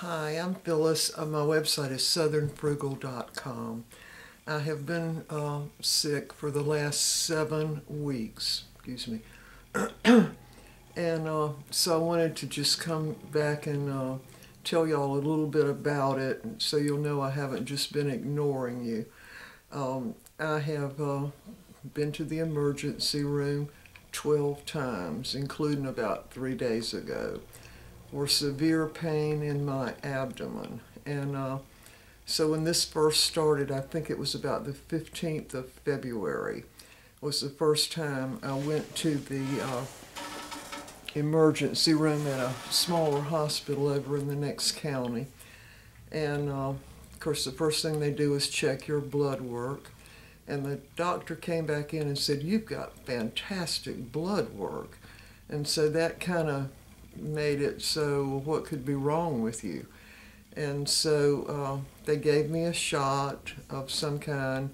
Hi, I'm Phyllis. My website is southernfrugal.com. I have been sick for the last 7 weeks, excuse me. And so I wanted to just come back and tell y'all a little bit about it so you'll know I haven't just been ignoring you. I have been to the emergency room 12 times, including about 3 days ago, for severe pain in my abdomen. And so when this first started, I think it was about the 15th of February, was the first time I went to the emergency room at a smaller hospital over in the next county. And of course, the first thing they do is check your blood work. And the doctor came back in and said, "You've got fantastic blood work." And so that kind of made it so what could be wrong with you? And so they gave me a shot of some kind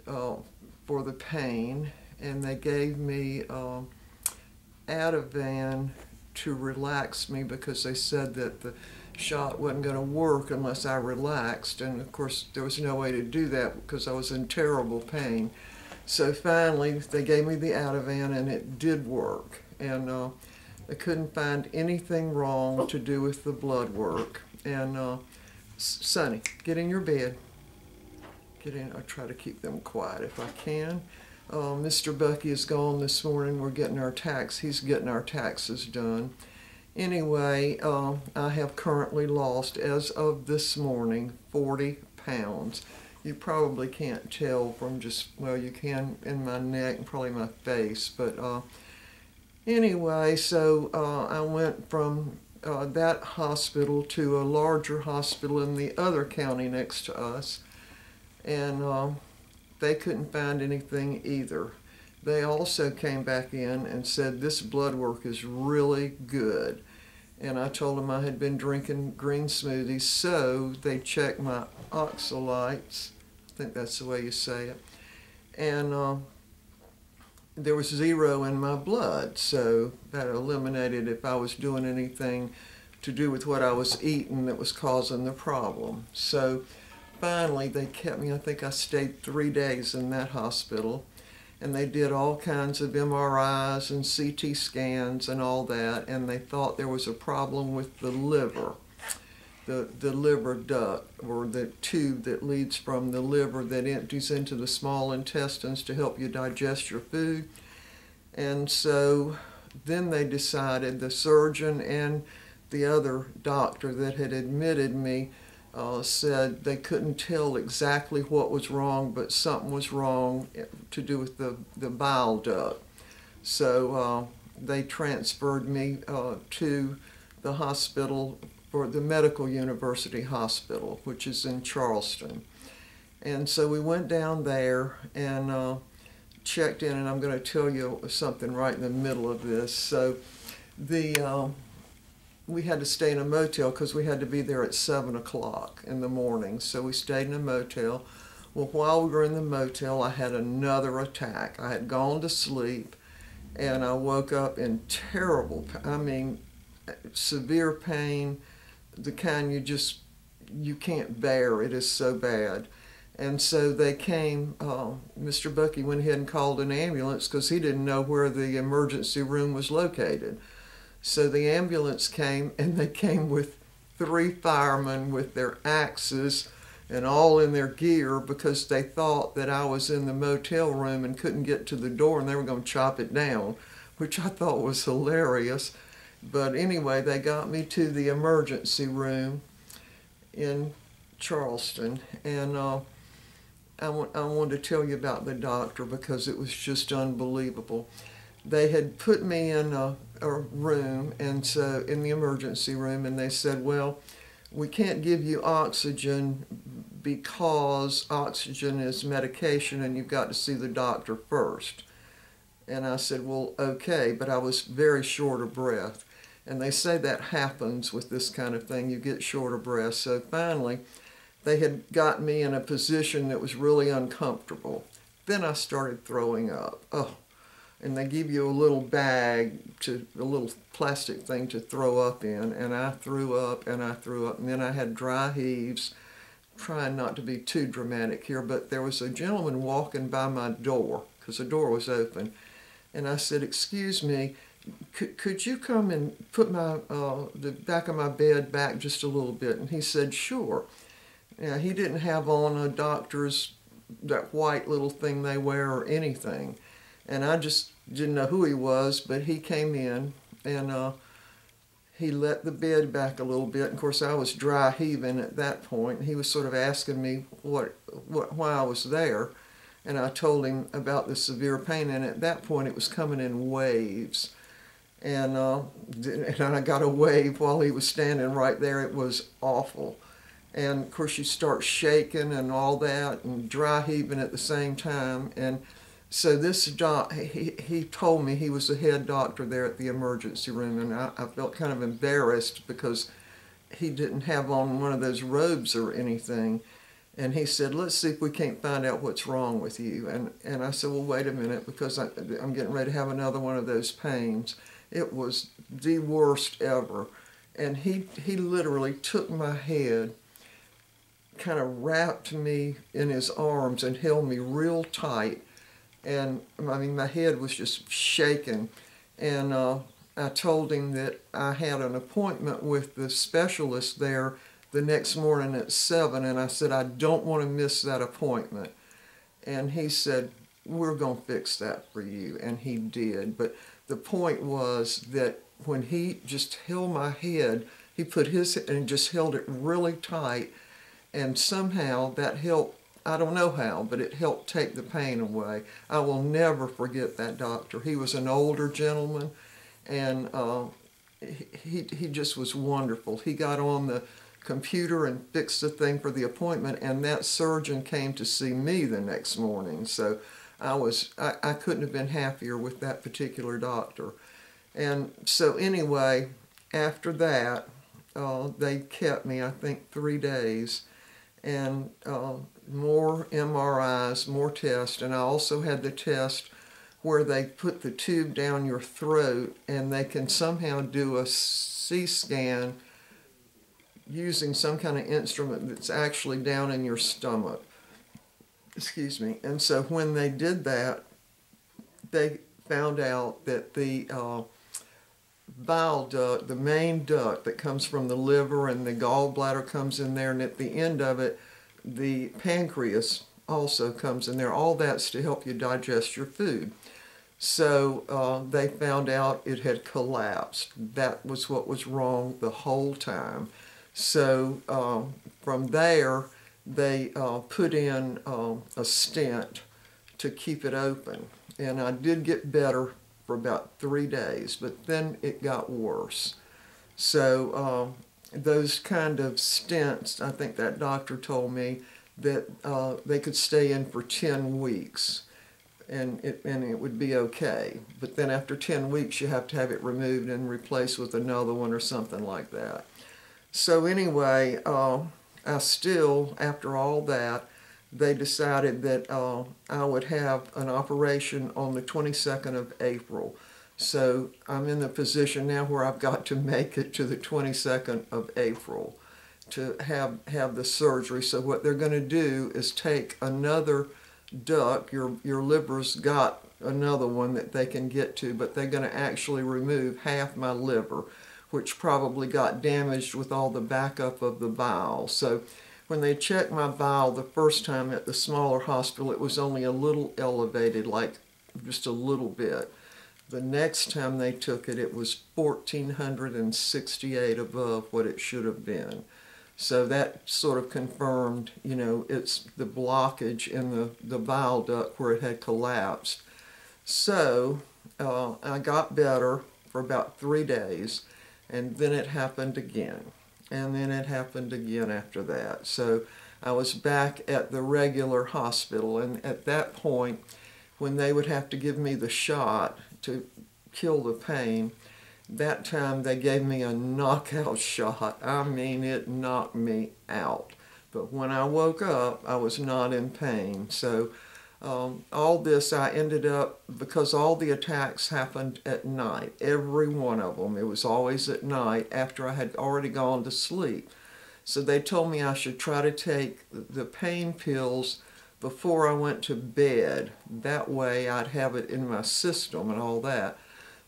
for the pain, and they gave me Ativan to relax me because they said that the shot wasn't going to work unless I relaxed. And of course, there was no way to do that because I was in terrible pain. So finally, they gave me the Ativan, and it did work. And I couldn't find anything wrong to do with the blood work. And Sonny, get in your bed. Get in. I try to keep them quiet if I can. Mr. Bucky is gone this morning. He's getting our taxes done. Anyway, I have currently lost, as of this morning, 40 pounds. You probably can't tell from you can in my neck and probably my face, but anyway, so I went from that hospital to a larger hospital in the other county next to us, and they couldn't find anything either. They also came back in and said, "This blood work is really good." And I told them I had been drinking green smoothies, so they checked my oxalates. I think that's the way you say it. And there was 0 in my blood, so that eliminated if I was doing anything to do with what I was eating that was causing the problem. So finally, they kept me. I think I stayed 3 days in that hospital, and they did all kinds of MRIs and CT scans and all that, and they thought there was a problem with the liver, the liver duct, or the tube that leads from the liver that empties into the small intestines to help you digest your food. And so then they decided, the surgeon and the other doctor that had admitted me said they couldn't tell exactly what was wrong, but something was wrong to do with the bile duct. So they transferred me to the hospital, for the Medical University Hospital, which is in Charleston. And so we went down there and checked in, and I'm going to tell you something right in the middle of this. So we had to stay in a motel because we had to be there at 7 o'clock in the morning. So we stayed in a motel. Well, while we were in the motel, I had another attack. I had gone to sleep, and I woke up in severe pain, the kind you can't bear. It is so bad. And so they came, Mr. Bucky went ahead and called an ambulance because he didn't know where the emergency room was located. So the ambulance came, and they came with 3 firemen with their axes and all in their gear because they thought that I was in the motel room and couldn't get to the door, and they were going to chop it down, which I thought was hilarious. But anyway, they got me to the emergency room in Charleston, and I wanted to tell you about the doctor because it was just unbelievable. They had put me in a room, and so in the emergency room, and they said, "Well, we can't give you oxygen because oxygen is medication and you've got to see the doctor first." And I said, "Well, okay," but I was very short of breath. And they say that happens with this kind of thing. You get short of breath. So finally, they had got me in a position that was really uncomfortable. Then I started throwing up. Oh, and they give you a little bag, a little plastic thing to throw up in, and I threw up and I threw up, and then I had dry heaves. Trying not to be too dramatic here, but there was a gentleman walking by my door because the door was open, and I said, "Excuse me, could you come and put the back of my bed back just a little bit?" And he said, "Sure." Yeah, he didn't have on a doctor's, that white little thing they wear or anything, and I just didn't know who he was, but he came in and he let the bed back a little bit. Of course, I was dry heaving at that point. He was sort of asking me why I was there, and I told him about the severe pain, and at that point it was coming in waves. And I got a wave while he was standing right there. It was awful. And of course you start shaking and all that and dry heaving at the same time. And so this doc, he told me, he was the head doctor there at the emergency room, and I felt kind of embarrassed because he didn't have on one of those robes or anything. And he said, "Let's see if we can't find out what's wrong with you." And I said, "Well, wait a minute, because I'm getting ready to have another one of those pains." It was the worst ever. And he literally took my head, kind of wrapped me in his arms and held me real tight. And I mean, my head was just shaking. And I told him that I had an appointment with the specialist there the next morning at 7, and I said, "I don't want to miss that appointment." And he said, "We're going to fix that for you." And he did. But the point was that when he just held my head, he put his and just held it really tight, and somehow that helped. I don't know how, but it helped take the pain away. I will never forget that doctor. He was an older gentleman, and he just was wonderful. He got on the computer and fixed the thing for the appointment, and that surgeon came to see me the next morning. So I couldn't have been happier with that particular doctor. And so anyway, after that, they kept me, I think, 3 days, and more MRIs, more tests, and I also had the test where they put the tube down your throat and they can somehow do a C-scan using some kind of instrument that's actually down in your stomach. Excuse me. And so when they did that, they found out that the bile duct, the main duct that comes from the liver and the gallbladder comes in there, and at the end of it, the pancreas also comes in there. All that's to help you digest your food. So they found out it had collapsed. That was what was wrong the whole time. So from there, they put in a stent to keep it open. And I did get better for about 3 days, but then it got worse. So those kind of stents, I think that doctor told me that they could stay in for 10 weeks and it would be okay. But then after 10 weeks, you have to have it removed and replaced with another one or something like that. So anyway, I still, after all that, they decided that I would have an operation on the 22nd of April. So I'm in the position now where I've got to make it to the 22nd of April to have the surgery. So what they're going to do is take another duct. Your liver's got another one that they can get to, but they're going to actually remove half my liver, which probably got damaged with all the backup of the bile. So when they checked my bile the first time at the smaller hospital, it was only a little elevated, like just a little bit. The next time they took it, it was 1,468 above what it should have been. So that sort of confirmed, you know, it's the blockage in the bile duct where it had collapsed. So I got better for about 3 days, and then it happened again. And then it happened again after that. So I was back at the regular hospital, and at that point, when they would have to give me the shot to kill the pain, that time they gave me a knockout shot. I mean, it knocked me out. But when I woke up, I was not in pain. So All this I ended up, because all the attacks happened at night, every one of them. It was always at night after I had already gone to sleep. So they told me I should try to take the pain pills before I went to bed. That way I'd have it in my system and all that.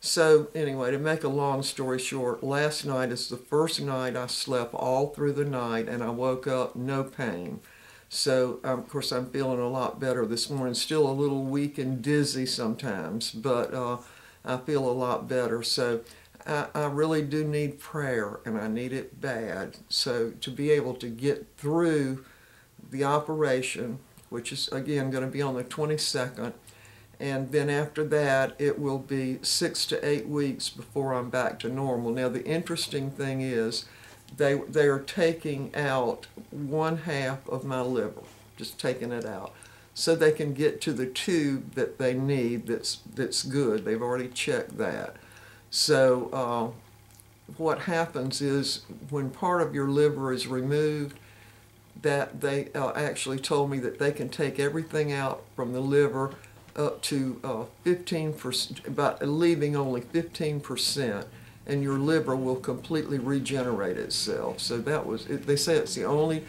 So anyway, to make a long story short, last night is the first night I slept all through the night, and I woke up no pain. So of course I'm feeling a lot better this morning. Still a little weak and dizzy sometimes, but I feel a lot better. So I really do need prayer, and I need it bad. So to be able to get through the operation, which is again going to be on the 22nd, and then after that it will be 6 to 8 weeks before I'm back to normal. Now the interesting thing is they are taking out 1/2 of my liver, just taking it out, so they can get to the tube that they need that's good. They've already checked that. So what happens is when part of your liver is removed, that they actually told me that they can take everything out from the liver up to 15%, about leaving only 15%, and your liver will completely regenerate itself. So that was, they say it's the only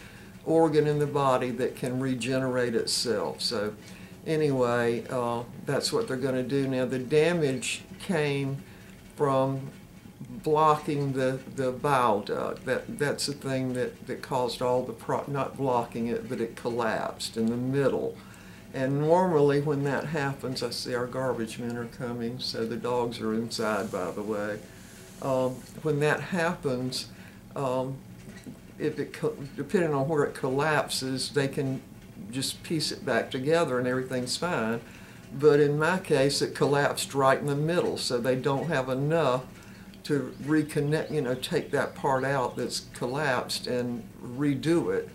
organ in the body that can regenerate itself. So anyway, that's what they're going to do. Now the damage came from blocking the bile duct. That's the thing that caused all the not blocking it, but it collapsed in the middle. And normally when that happens, I see our garbage men are coming, so the dogs are inside, by the way. When that happens, depending on where it collapses, they can just piece it back together and everything's fine. But in my case, it collapsed right in the middle, so they don't have enough to reconnect, take that part out that's collapsed and redo it,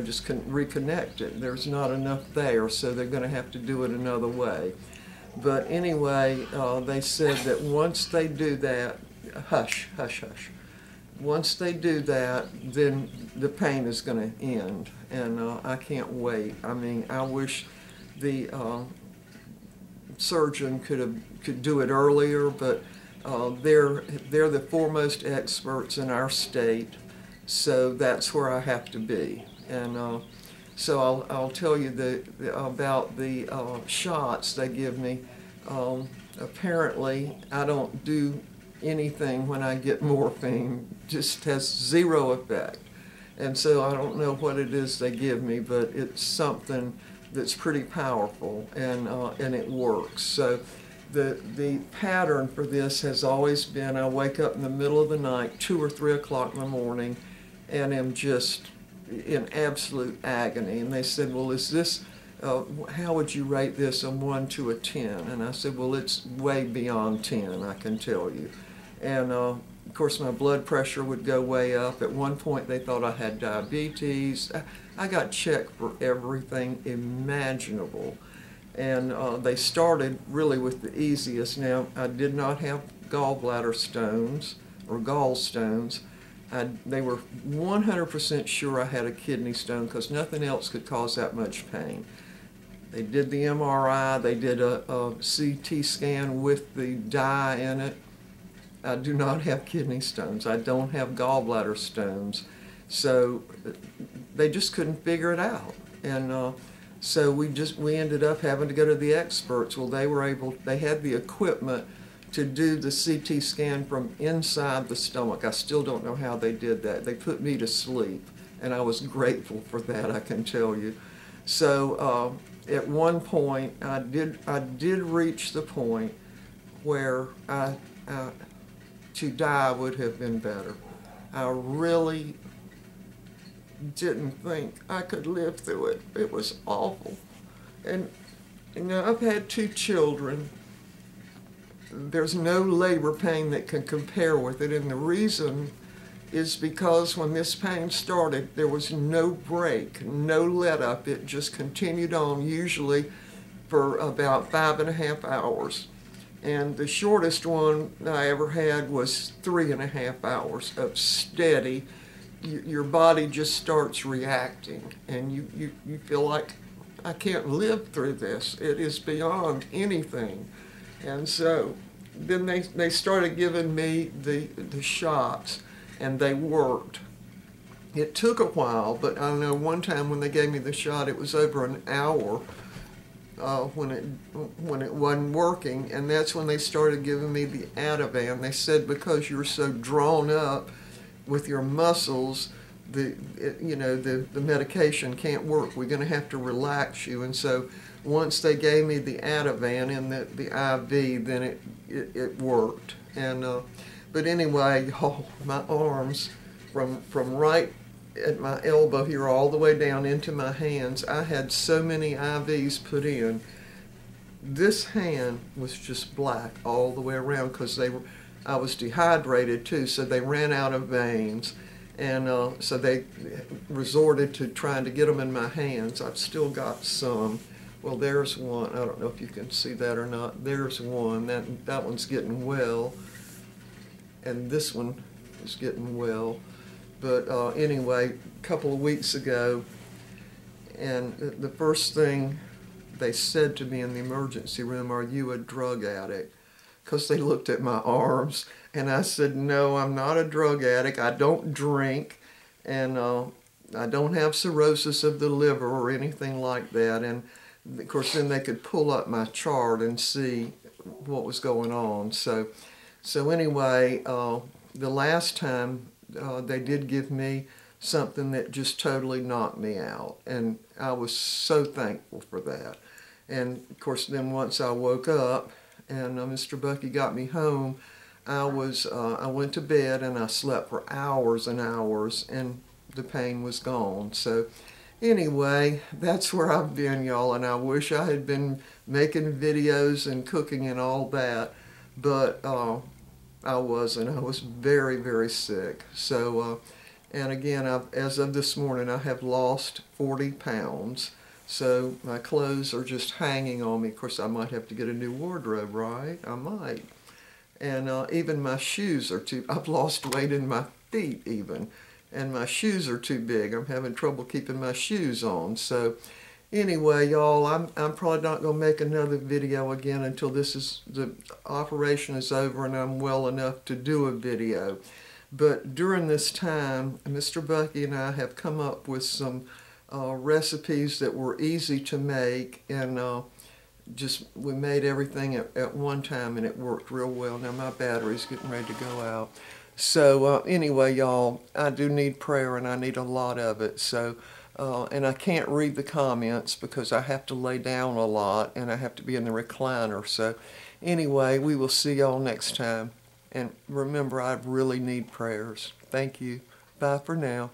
just reconnect it. There's not enough there, so they're going to have to do it another way. But anyway, they said that once they do that, hush, hush, hush. Once they do that, then the pain is going to end, and I can't wait. I mean, I wish the surgeon could do it earlier, but they're the foremost experts in our state, so that's where I have to be. And so I'll tell you about the shots they give me. Apparently, I don't do anything when I get morphine, just has zero effect. And so I don't know what it is they give me, but it's something that's pretty powerful, and it works. So the pattern for this has always been I wake up in the middle of the night, 2 or 3 o'clock in the morning, and am just in absolute agony. And they said, well, is this, how would you rate this, a 1 to a 10? And I said, well, it's way beyond 10, I can tell you. And of course my blood pressure would go way up. At one point they thought I had diabetes. I got checked for everything imaginable. And they started really with the easiest. Now, I did not have gallbladder stones or gallstones. They were 100% sure I had a kidney stone because nothing else could cause that much pain. They did the MRI, they did a CT scan with the dye in it. I do not have kidney stones. I don't have gallbladder stones. So they just couldn't figure it out. And so we ended up having to go to the experts. Well, they had the equipment to do the CT scan from inside the stomach. I still don't know how they did that. They put me to sleep, and I was grateful for that, I can tell you. So at one point, I did reach the point where to die would have been better. I really didn't think I could live through it. It was awful. And I've had 2 children. There's no labor pain that can compare with it, and the reason is because when this pain started, there was no break, no let up. It just continued on, usually for about 5.5 hours. And the shortest one I ever had was 3.5 hours of steady. Your body just starts reacting, and you feel like I can't live through this. It is beyond anything. And so then they started giving me the shots, and they worked. It took a while, but I know one time when they gave me the shot, it was over an hour when it wasn't working, and that's when they started giving me the Ativan. They said because you're so drawn up with your muscles, the medication can't work. We're going to have to relax you. And so once they gave me the Ativan and the IV, then it worked. And but anyway, my arms from right at my elbow here all the way down into my hands, I had so many IVs put in. This hand was just black all the way around because I was dehydrated too, so they ran out of veins. And so they resorted to trying to get them in my hands. I've still got some. Well, there's one. I don't know if you can see that or not. There's one. That one's getting well. And this one is getting well. But anyway, a couple of weeks ago, and the first thing they said to me in the emergency room, "Are you a drug addict?" Because they looked at my arms, and I said, "No, I'm not a drug addict. I don't drink, and I don't have cirrhosis of the liver or anything like that." And of course, then they could pull up my chart and see what was going on. So anyway, the last time they did give me something that just totally knocked me out, and I was so thankful for that. And of course, then once I woke up and Mr. Bucky got me home, I went to bed and I slept for hours and hours, and the pain was gone. So anyway, that's where I've been, y'all, and I wish I had been making videos and cooking and all that, but I wasn't. I was very, very sick. So, and again, as of this morning, I have lost 40 pounds. So my clothes are just hanging on me. Of course, I might have to get a new wardrobe, right? I might. And even my shoes are I've lost weight in my feet even. And my shoes are too big. I'm having trouble keeping my shoes on. So anyway, y'all, I'm probably not going to make another video again until the operation is over and I'm well enough to do a video. But during this time, Mr. Bucky and I have come up with some recipes that were easy to make, and we made everything at one time, and it worked real well. Now my battery's getting ready to go out. So anyway, y'all, I do need prayer, and I need a lot of it. So. And I can't read the comments because I have to lay down a lot and I have to be in the recliner. So anyway, we will see y'all next time. And remember, I really need prayers. Thank you. Bye for now.